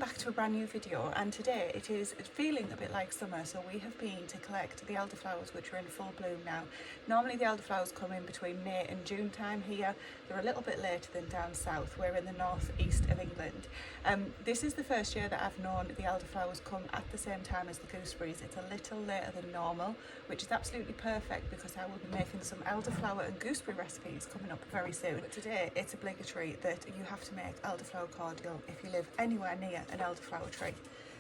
back to a brand new video, and today it is feeling a bit like summer, so we have been to collect the elderflowers, which are in full bloom now. Normally the elderflowers come in between May and June time here. They're a little bit later than down south. We're in the north east of England. This is the first year that I've known the elderflowers come at the same time as the gooseberries. It's a little later than normal, which is absolutely perfect because I will be making some elderflower and gooseberry recipes coming up very soon. But today it's obligatory that you have to make elderflower cordial if you live anywhere near an elderflower tree.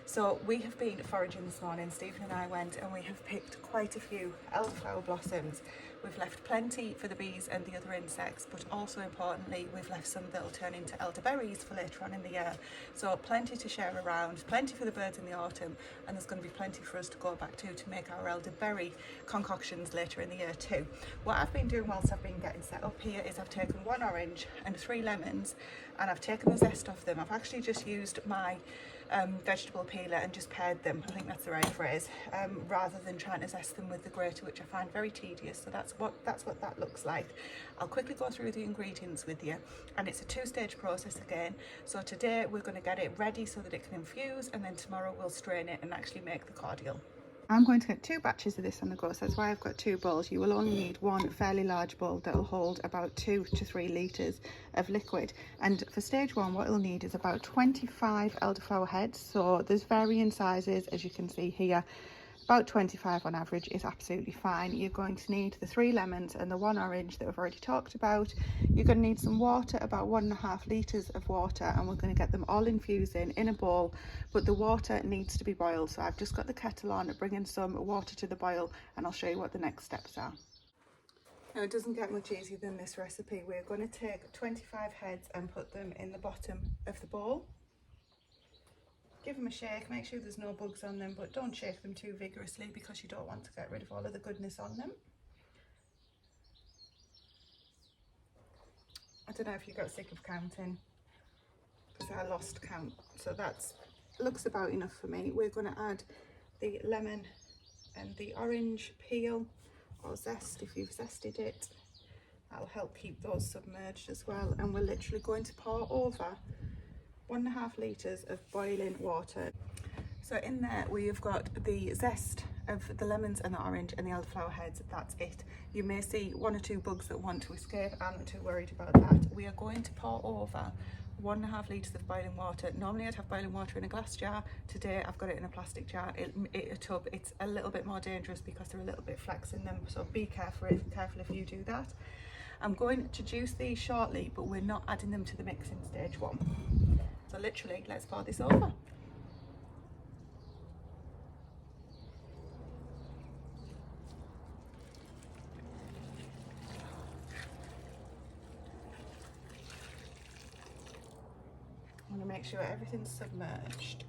So we have been foraging this morning. Stephen and I went and we have picked quite a few elderflower blossoms. We've left plenty for the bees and the other insects, but also importantly we've left some that will turn into elderberries for later on in the year. So plenty to share around, plenty for the birds in the autumn, and there's going to be plenty for us to go back to make our elderberry concoctions later in the year too. What I've been doing whilst I've been getting set up here is I've taken 1 orange and 3 lemons, and I've taken the zest off them. I've actually just used my vegetable peeler and just pared them, I think that's the right phrase, rather than trying to zest them with the grater, which I find very tedious. So that's what that looks like. I'll quickly go through the ingredients with you, and it's a 2-stage process again. So today we're going to get it ready so that it can infuse, and then tomorrow we'll strain it and actually make the cordial. I'm going to get 2 batches of this on the go, so that's why I've got 2 bowls. You will only need 1 fairly large bowl that will hold about 2 to 3 litres of liquid. And for stage 1, what you'll need is about 25 elderflower heads. So there's varying sizes, as you can see here. About 25 on average is absolutely fine. You're going to need the 3 lemons and the 1 orange that we've already talked about. You're going to need some water, about 1.5 litres of water, and we're going to get them all infusing in a bowl, but the water needs to be boiled. So I've just got the kettle on, bringing some water to the boil, and I'll show you what the next steps are. Now it doesn't get much easier than this recipe. We're going to take 25 heads and put them in the bottom of the bowl. Give them a shake, make sure there's no bugs on them, but don't shake them too vigorously because you don't want to get rid of all of the goodness on them. I don't know if you got sick of counting, because I lost count. So that's looks about enough for me. We're going to add the lemon and the orange peel or zest if you've zested it. That'll help keep those submerged as well. And we're literally going to pour over 1.5 litres of boiling water. So in there we've got the zest of the lemons and the orange and the elderflower heads. That's it. You may see 1 or 2 bugs that want to escape. I'm not too worried about that. We are going to pour over 1.5 litres of boiling water. Normally I'd have boiling water in a glass jar. Today I've got it in a plastic jar, a tub. It's a little bit more dangerous because they're a little bit flex in them, so be careful if you do that. I'm going to juice these shortly, but we're not adding them to the mix in stage 1. So literally, let's pour this over. I want to make sure everything's submerged.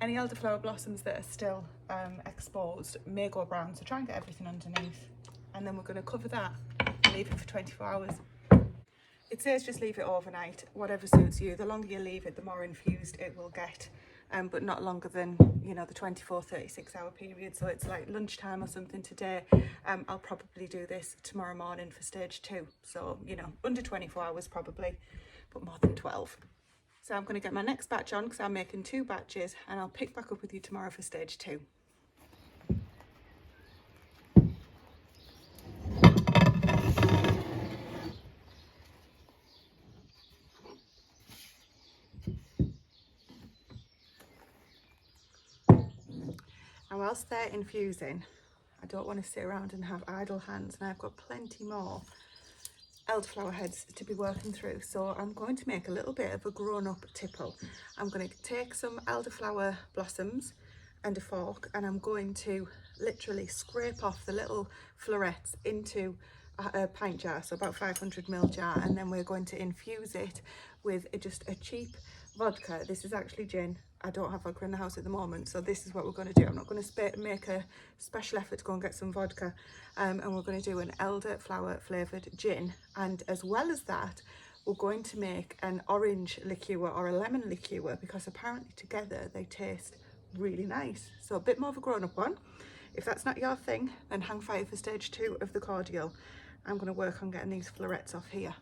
Any elderflower blossoms that are still exposed may go brown, so try and get everything underneath. And then we're going to cover that and leave it for 24 hours. It says just leave it overnight, whatever suits you. The longer you leave it, the more infused it will get, but not longer than, you know, the 24-36 hour period. So it's like lunchtime or something today. I'll probably do this tomorrow morning for stage 2. So, you know, under 24 hours probably, but more than 12. So I'm going to get my next batch on because I'm making 2 batches, and I'll pick back up with you tomorrow for stage 2. And whilst they're infusing, I don't want to sit around and have idle hands, and I've got plenty more elderflower heads to be working through. So I'm going to make a little bit of a grown-up tipple. I'm going to take some elderflower blossoms and a fork, and I'm going to literally scrape off the little florets into a pint jar, so about 500ml jar, and then we're going to infuse it with just a cheap vodka. This is actually gin. I don't have vodka in the house at the moment, so this is what we're going to do. I'm not going to make a special effort to go and get some vodka, and we're going to do an elderflower flavoured gin. And as well as that, we're going to make an orange liqueur or a lemon liqueur, because apparently together they taste really nice. So a bit more of a grown-up one. If that's not your thing, then hang fire for stage 2 of the cordial. I'm going to work on getting these florets off here.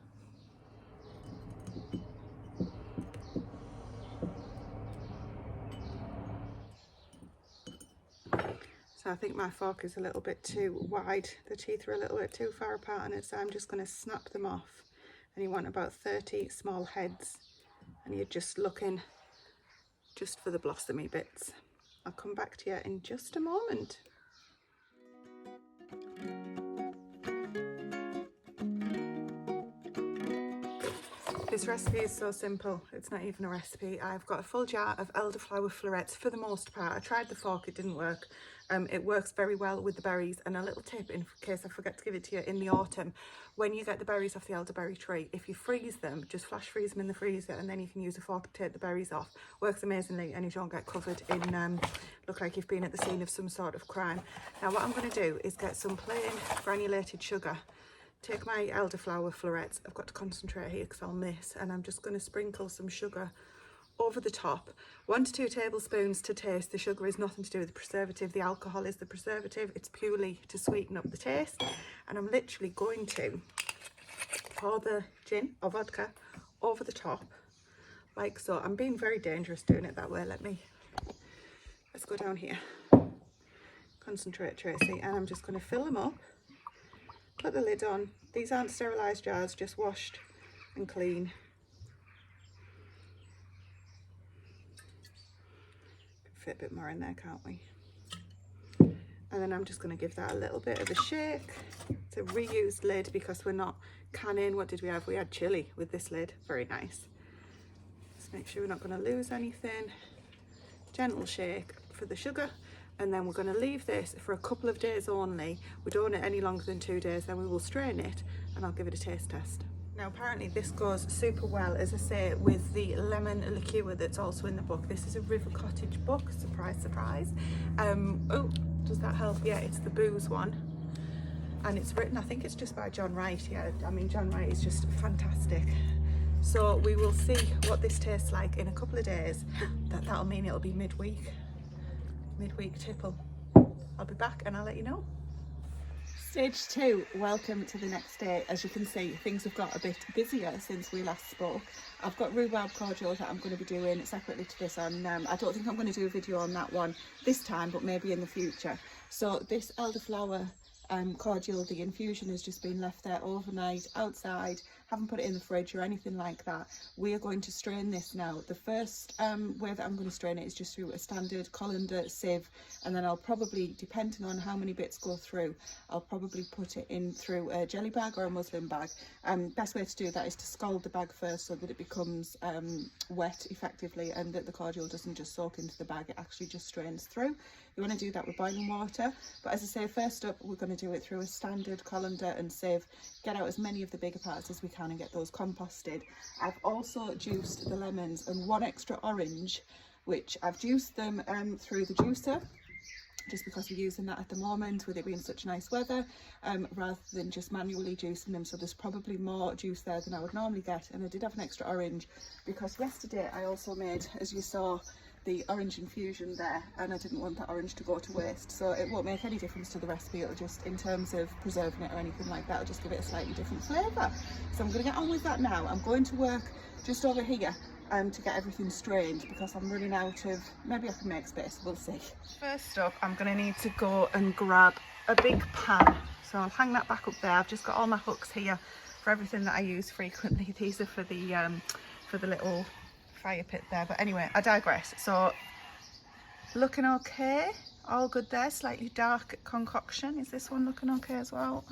So I think my fork is a little bit too wide. The teeth are a little bit too far apart on it, so I'm just going to snap them off. And you want about 30 small heads, and you're just looking just for the blossomy bits. I'll come back to you in just a moment. This recipe is so simple, it's not even a recipe. I've got a full jar of elderflower florets for the most part. I tried the fork, it didn't work. It works very well with the berries. And a little tip in case I forget to give it to you in the autumn, when you get the berries off the elderberry tree, if you freeze them, just flash freeze them in the freezer, and then you can use a fork to take the berries off. Works amazingly, and you don't get covered in look like you've been at the scene of some sort of crime. Now what I'm going to do is get some plain granulated sugar. Take my elderflower florets, I've got to concentrate here because I'll miss, and I'm just going to sprinkle some sugar over the top. 1 to 2 tablespoons to taste. The sugar is nothing to do with the preservative, the alcohol is the preservative, it's purely to sweeten up the taste. And I'm literally going to pour the gin or vodka over the top like so. I'm being very dangerous doing it that way. Let's go down here, concentrate Tracy, and I'm just going to fill them up. Put the lid on. These aren't sterilised jars, just washed and clean. Can fit a bit more in there, can't we? And then I'm just going to give that a little bit of a shake. It's a reused lid because we're not canning. What did we have? We had chili with this lid. Very nice. Just make sure we're not going to lose anything. Gentle shake for the sugar. And then we're going to leave this for a couple of days only. We don't want it any longer than 2 days, then we will strain it and I'll give it a taste test. Now apparently this goes super well, as I say, with the lemon liqueur that's also in the book. This is a River Cottage book, surprise, surprise. Oh, does that help? Yeah, it's the booze one. And it's written, I think it's just by John Wright. Yeah, I mean, John Wright is just fantastic. So we will see what this tastes like in a couple of days. That'll mean it'll be midweek tipple. I'll be back and I'll let you know. Stage 2, welcome to the next day. As you can see, things have got a bit busier since we last spoke. I've got rhubarb cordial that I'm going to be doing separately to this on, I don't think I'm going to do a video on that one this time, but maybe in the future. So this elderflower cordial, the infusion, has just been left there overnight outside. Haven't put it in the fridge or anything like that. We are going to strain this now. The first way that I'm going to strain it is just through a standard colander sieve, and then I'll probably, depending on how many bits go through, I'll probably put it in through a jelly bag or a muslin bag. Best way to do that is to scald the bag first so that it becomes wet effectively, and that the cordial doesn't just soak into the bag, it actually just strains through. You want to do that with boiling water, but as I say, first up we're going to do it through a standard colander and sieve, get out as many of the bigger parts as we can and get those composted. I've also juiced the lemons and 1 extra orange, which I've juiced them through the juicer, just because we're using that at the moment with it being such nice weather, rather than just manually juicing them. So there's probably more juice there than I would normally get. And I did have an extra orange because yesterday I also made, as you saw, the orange infusion there, and I didn't want that orange to go to waste. So it won't make any difference to the recipe. It'll just, in terms of preserving it or anything like that, it'll just give it a slightly different flavour. So I'm going to get on with that now. I'm going to work just over here to get everything strained because I'm running out of, maybe I can make space, we'll see. First up, I'm going to need to go and grab a big pan. So I'll hang that back up there. I've just got all my hooks here for everything that I use frequently. These are for the little fire pit there, but anyway, I digress. So looking okay, all good there. Slightly dark concoction. Is this one looking okay as well?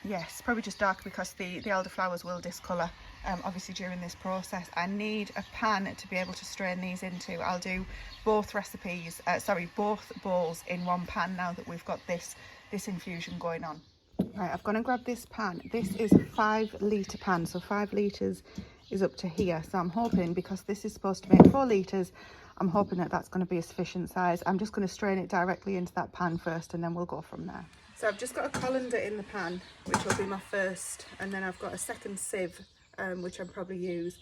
Yes, probably just dark because the elderflowers will discolour obviously during this process. I need a pan to be able to strain these into. I'll do both recipes, both bowls in one pan now that we've got this infusion going on. Right, I've gone and grabbed this pan. This is a 5 litre pan, so 5 litres is up to here. So I'm hoping, because this is supposed to make 4 litres, I'm hoping that that's going to be a sufficient size. I'm just going to strain it directly into that pan first, and then we'll go from there. So I've just got a colander in the pan, which will be my first, and then I've got a second sieve, which I'll probably use.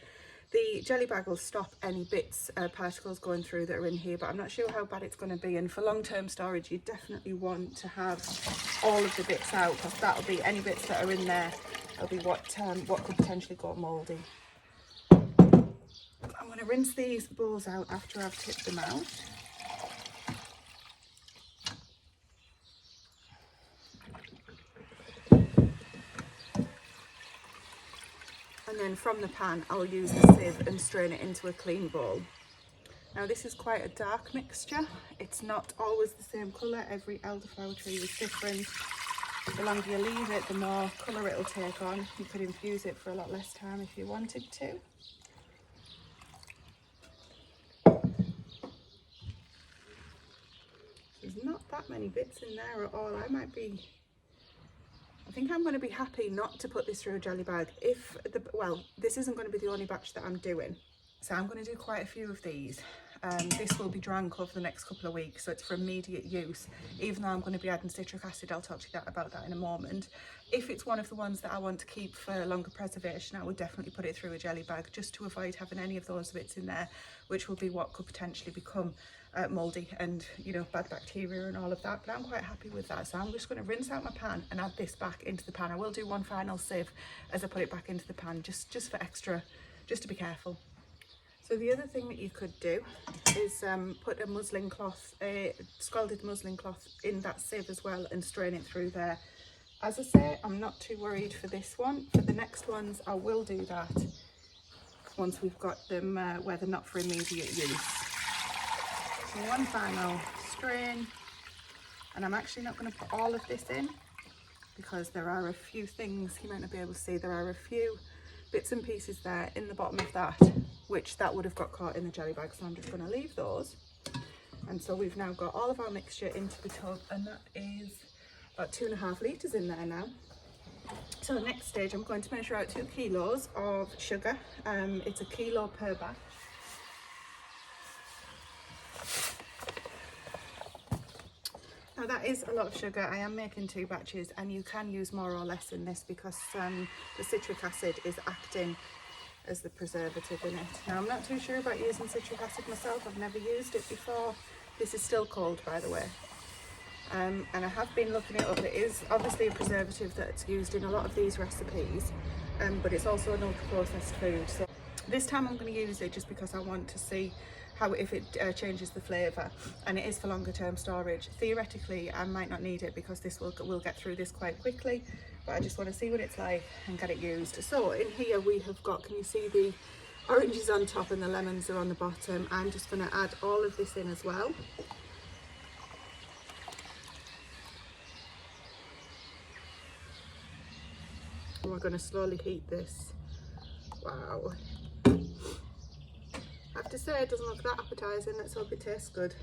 The jelly bag will stop any bits, particles going through that are in here, but I'm not sure how bad it's going to be. And for long-term storage, you definitely want to have all of the bits out, because that'll be any bits that are in there. That'll be what could potentially go mouldy. I'm going to rinse these bowls out after I've tipped them out. And then from the pan, I'll use the sieve and strain it into a clean bowl. Now this is quite a dark mixture. It's not always the same colour. Every elderflower tree is different. The longer you leave it, the more colour it'll take on. You could infuse it for a lot less time if you wanted to. There's not that many bits in there at all. I think I'm going to be happy not to put this through a jelly bag. Well, this isn't going to be the only batch that I'm doing. So I'm going to do quite a few of these. This will be drank over the next couple of weeks, so it's for immediate use. Even though I'm going to be adding citric acid, I'll talk to you about that in a moment. If it's one of the ones that I want to keep for longer preservation, I would definitely put it through a jelly bag, just to avoid having any of those bits in there, which will be what could potentially become mouldy and, you know, bad bacteria and all of that. But I'm quite happy with that, so I'm just going to rinse out my pan and add this back into the pan. I will do one final sieve as I put it back into the pan, just for extra, just to be careful. So the other thing that you could do is put a muslin cloth, a scalded muslin cloth in that sieve as well, and strain it through there. As I say, I'm not too worried for this one. For the next ones, I will do that once we've got them where they're not for immediate use. So one final strain, and I'm actually not going to put all of this in because there are a few things, you might not be able to see, there are a few bits and pieces there in the bottom of that, which that would have got caught in the jelly bag, so I'm just going to leave those. And so we've now got all of our mixture into the tub, and that is about 2.5 litres in there now. So the next stage, I'm going to measure out 2 kilos of sugar. It's 1 kilo per batch. Now that is a lot of sugar. I am making 2 batches, and you can use more or less in this because the citric acid is acting as the preservative in it. Now I'm not too sure about using citric acid myself. I've never used it before. This is still cold, by the way. And I have been looking it up. It is obviously a preservative that's used in a lot of these recipes, but it's also an ultra-processed food. So this time I'm going to use it just because I want to see if it changes the flavour, and it is for longer term storage. Theoretically, I might not need it because this will get through this quite quickly, but I just want to see what it's like and get it used. So in here we have got, can you see the oranges on top and the lemons are on the bottom? I'm just going to add all of this in as well. And we're going to slowly heat this. Wow. I have to say, it doesn't look that appetising. Let's hope it tastes good.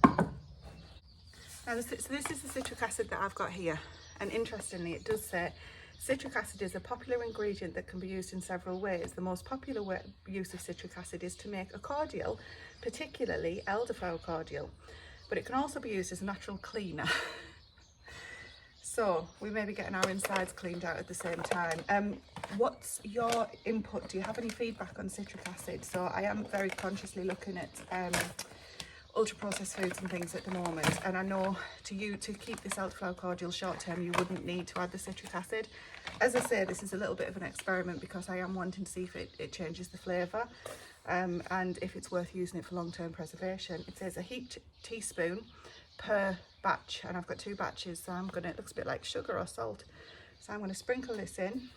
Now, so this is the citric acid that I've got here, and interestingly it does say citric acid is a popular ingredient that can be used in several ways. The most popular use of citric acid is to make a cordial, particularly elderflower cordial, but it can also be used as a natural cleaner. So we may be getting our insides cleaned out at the same time. What's your input? Do you have any feedback on citric acid? So I am very consciously looking at ultra processed foods and things at the moment, and I know to keep this elderflower cordial short term, you wouldn't need to add the citric acid. As I say, this is a little bit of an experiment because I am wanting to see if it changes the flavour, and if it's worth using it for long-term preservation. It says a heaped teaspoon per batch, and I've got 2 batches, so it looks a bit like sugar or salt, so I'm going to sprinkle this in.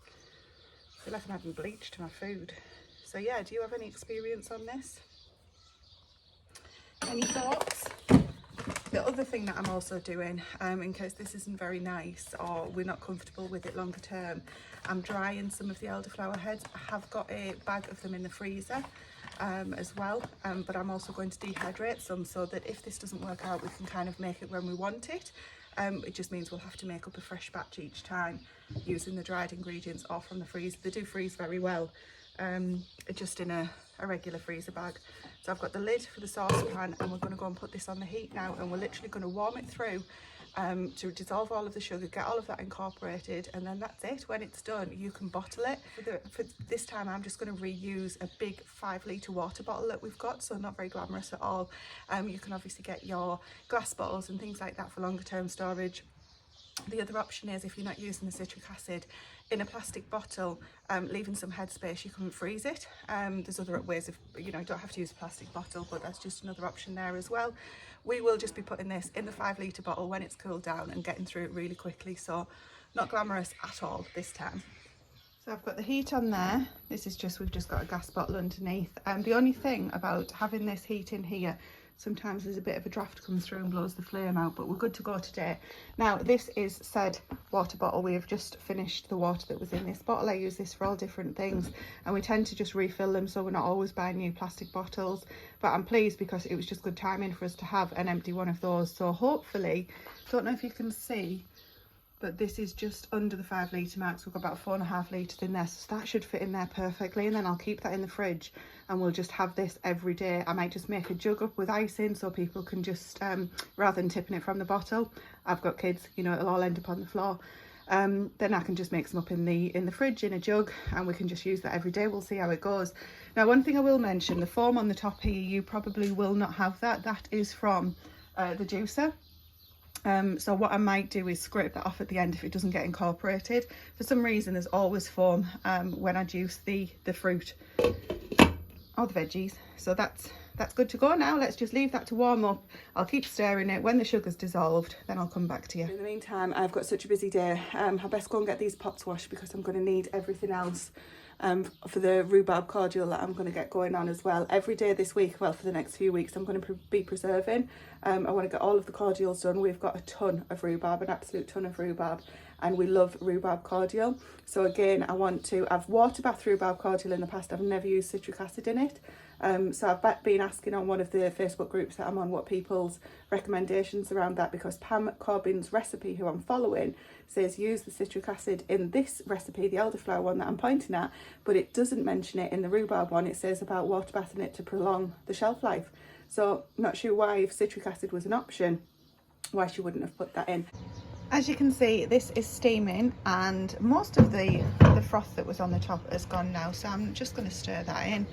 I feel like I'm adding bleach to my food. So yeah, do you have any experience on this? Any thoughts? The other thing that I'm also doing, in case this isn't very nice or we're not comfortable with it longer term, I'm drying some of the elderflower heads. I have got a bag of them in the freezer as well, but I'm also going to dehydrate some so that if this doesn't work out, we can kind of make it when we want it. It just means we'll have to make up a fresh batch each time using the dried ingredients or from the freezer. They do freeze very well, just in a regular freezer bag. So I've got the lid for the saucepan, and we're going to go and put this on the heat now, and we're literally going to warm it through to dissolve all of the sugar, get all of that incorporated, and then that's it. When it's done, you can bottle it. For this time, I'm just going to reuse a big 5-litre water bottle that we've got, so not very glamorous at all. You can obviously get your glass bottles and things like that for longer term storage. The other option is, if you're not using the citric acid, in a plastic bottle, leaving some headspace, you can freeze it. There's other ways of, you don't have to use a plastic bottle, but that's just another option there as well. We will just be putting this in the 5-litre bottle when it's cooled down and getting through it really quickly, so not glamorous at all this time. So I've got the heat on there. This is just, we've just got a gas bottle underneath. The only thing about having this heat in here, sometimes there's a bit of a draft comes through and blows the flame out, but we're good to go today. Now, this is said water bottle. We have just finished the water that was in this bottle. I use this for all different things, and we tend to just refill them, so we're not always buying new plastic bottles. But I'm pleased because it was just good timing for us to have an empty one of those. So hopefully, don't know if you can see, but this is just under the 5 litre mark, so we've got about 4.5 litres in there, so that should fit in there perfectly. And then I'll keep that in the fridge and we'll just have this every day. I might just make a jug up with ice in so people can just, rather than tipping it from the bottle, I've got kids, you know, it'll all end up on the floor. Then I can just make some up in the fridge in a jug, and we can just use that every day. We'll see how it goes. Now, one thing I will mention, the foam on the top here, you probably will not have that. That is from the juicer. So what I might do is scrape that off at the end if it doesn't get incorporated. For some reason there's always foam when I juice the fruit or the veggies, so that's good to go. Now let's just leave that to warm up. I'll keep stirring it. When the sugar's dissolved, then I'll come back to you. In the meantime, I've got such a busy day. I best go and get these pots washed because I'm going to need everything else for the rhubarb cordial that I'm going to get going on as well. Every day this week, well, for the next few weeks, I'm going to be preserving. I want to get all of the cordials done. We've got a ton of rhubarb, an absolute ton of rhubarb, and we love rhubarb cordial. So again, I've water bath rhubarb cordial in the past. I've never used citric acid in it. So I've been asking on one of the Facebook groups that I'm on what people's recommendations around that, because Pam Corbin's recipe, who I'm following, says use the citric acid in this recipe, the elderflower one that I'm pointing at, but it doesn't mention it in the rhubarb one. It says about water bathing it to prolong the shelf life. So not sure why, if citric acid was an option, why she wouldn't have put that in. As you can see, this is steaming and most of the froth that was on the top has gone now, so I'm just going to stir that in.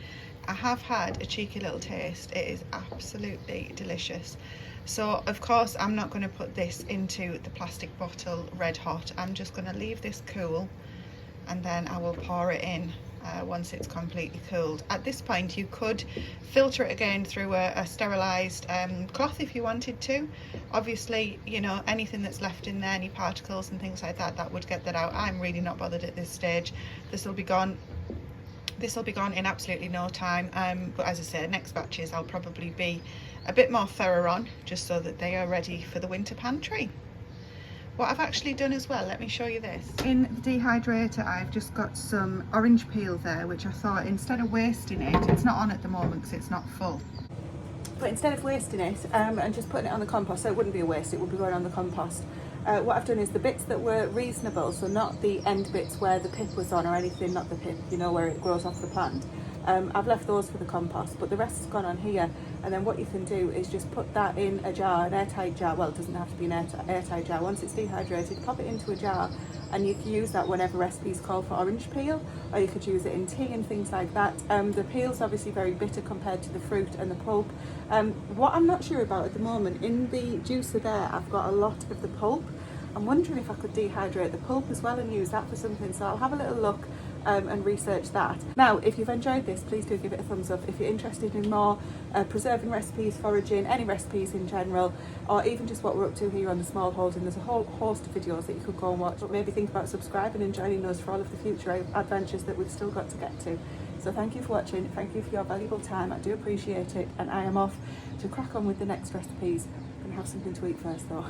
I have had a cheeky little taste. It is absolutely delicious. So of course I'm not going to put this into the plastic bottle red hot. I'm just going to leave this cool, and then I will pour it in once it's completely cooled. At this point you could filter it again through a sterilised cloth if you wanted to. Obviously, you know, anything that's left in there, any particles and things like that, that would get that out. I'm really not bothered at this stage. This will be gone in absolutely no time. But as I said, next batches I'll probably be a bit more thorough on, just so that they are ready for the winter pantry. What I've actually done as well, let me show you this. In the dehydrator I've just got some orange peel there, which I thought, instead of wasting it, it's not on at the moment because it's not full, but instead of wasting it and just putting it on the compost, so it wouldn't be a waste, it would be going on the compost. What I've done is the bits that were reasonable, so not the end bits where the pip was on or anything, not the pip, you know, where it grows off the plant. I've left those for the compost, but the rest has gone on here. And then what you can do is just put that in a jar, an airtight jar. Well, it doesn't have to be an airtight jar. Once it's dehydrated, pop it into a jar, and you can use that whenever recipes call for orange peel, or you could use it in tea and things like that. The peel's obviously very bitter compared to the fruit and the pulp. What I'm not sure about at the moment, in the juicer there, I've got a lot of the pulp. I'm wondering if I could dehydrate the pulp as well and use that for something, so I'll have a little look and research that. Now, if you've enjoyed this, please do give it a thumbs up. If you're interested in more preserving recipes, foraging, any recipes in general, or even just what we're up to here on the small holding, there's a whole host of videos that you could go and watch, but maybe think about subscribing and joining us for all of the future adventures that we've still got to get to. So thank you for watching, thank you for your valuable time, I do appreciate it, and I am off to crack on with the next recipes. I'm going to have something to eat first though.